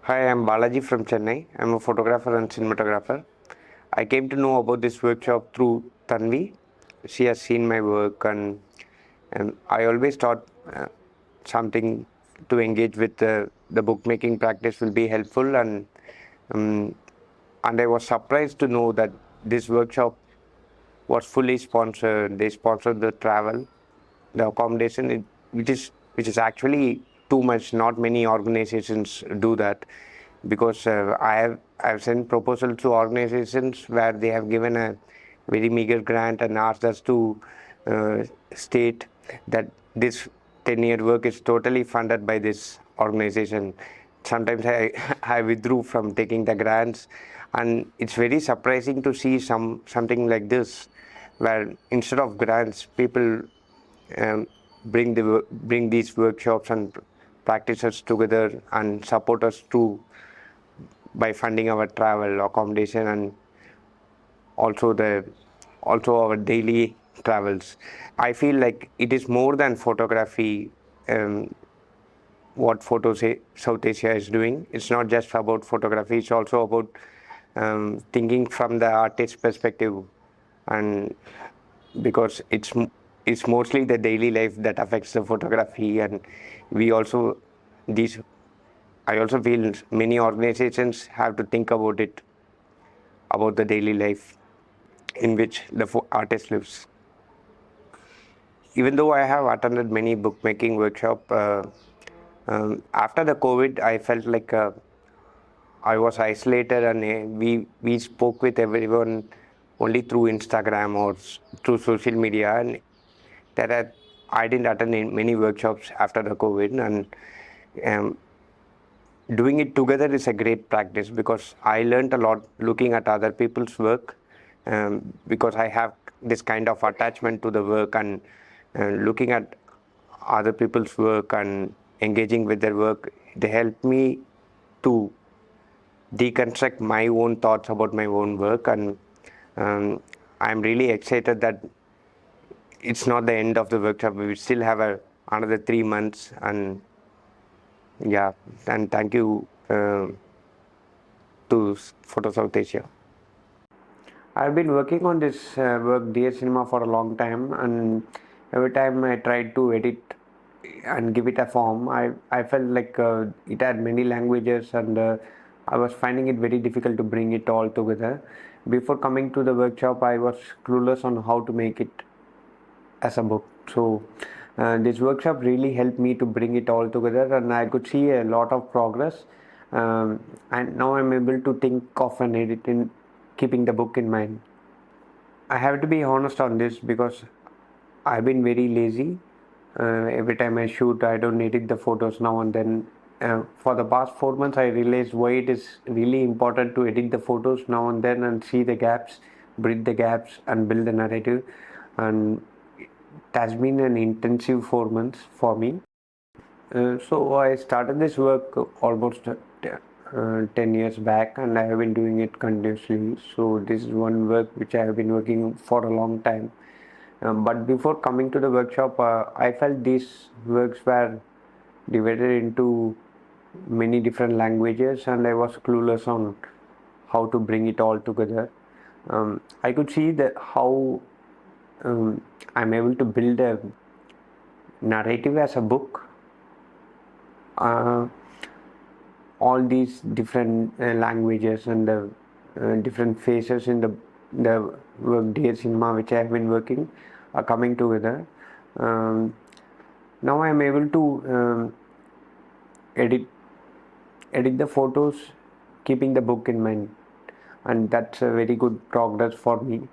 Hi, I'm Balaji from Chennai. I'm a photographer and cinematographer. I came to know about this workshop through Tanvi. She has seen my work, and I always thought something to engage with the bookmaking practice will be helpful, um, and I was surprised to know that this workshop was fully sponsored. They sponsored the travel, the accommodation, which is actually too much. Not many organizations do that, because I've sent proposals to organizations where they have given a very meager grant and asked us to uh, state that this 10-year work is totally funded by this organization. Sometimes I I withdrew from taking the grants, and it's very surprising to see something like this, where instead of grants, people um, bring these workshops and practices together and support us too by funding our travel, accommodation, and also the also our daily travels. I feel like it is more than photography. Um, what South Asia is doing. It's not just about photography. It's also about thinking from the artist perspective, and because it's mostly the daily life that affects the photography, and we also these. I also feel many organizations have to think about it, about the daily life in which the artist lives. Even though I have attended many bookmaking workshop, after the COVID, I felt like I was isolated, and we spoke with everyone only through Instagram or through social media, and that I didn't attend many workshops after the COVID, and um, doing it together is a great practice because I learned a lot looking at other people's work, because I have this kind of attachment to the work, and looking at other people's work and engaging with their work, they help me to deconstruct my own thoughts about my own work, and um, I'm really excited that it's not the end of the workshop. We still have another 3 months, and yeah, and thank you to Photo South Asia. I've been working on this work, Dear Cinema, for a long time, and every time I tried to edit and give it a form, I felt like it had many languages, and I was finding it very difficult to bring it all together. Before coming to the workshop, I was clueless on how to make it as a book. So this workshop really helped me to bring it all together, and I could see a lot of progress. And now I'm able to think of an edit in keeping the book in mind. I have to be honest on this because I've been very lazy. Every time I shoot, I don't edit the photos now and then. For the past 4 months, I realized why it is really important to edit the photos now and then and see the gaps, bridge the gaps, and build the narrative. And it has been an intensive 4 months for me. So I started this work almost 10 years back, and I have been doing it continuously. So this is one work which I have been working for a long time. But before coming to the workshop, I felt these works were divided into many different languages, and I was clueless on how to bring it all together. I could see that how I'm able to build a narrative as a book. Uh, all these different languages and the different phases in the work Dear Cinema which I have been working are coming together. Um, Now I am able to edit the photos, keeping the book in mind, and that's a very good progress for me.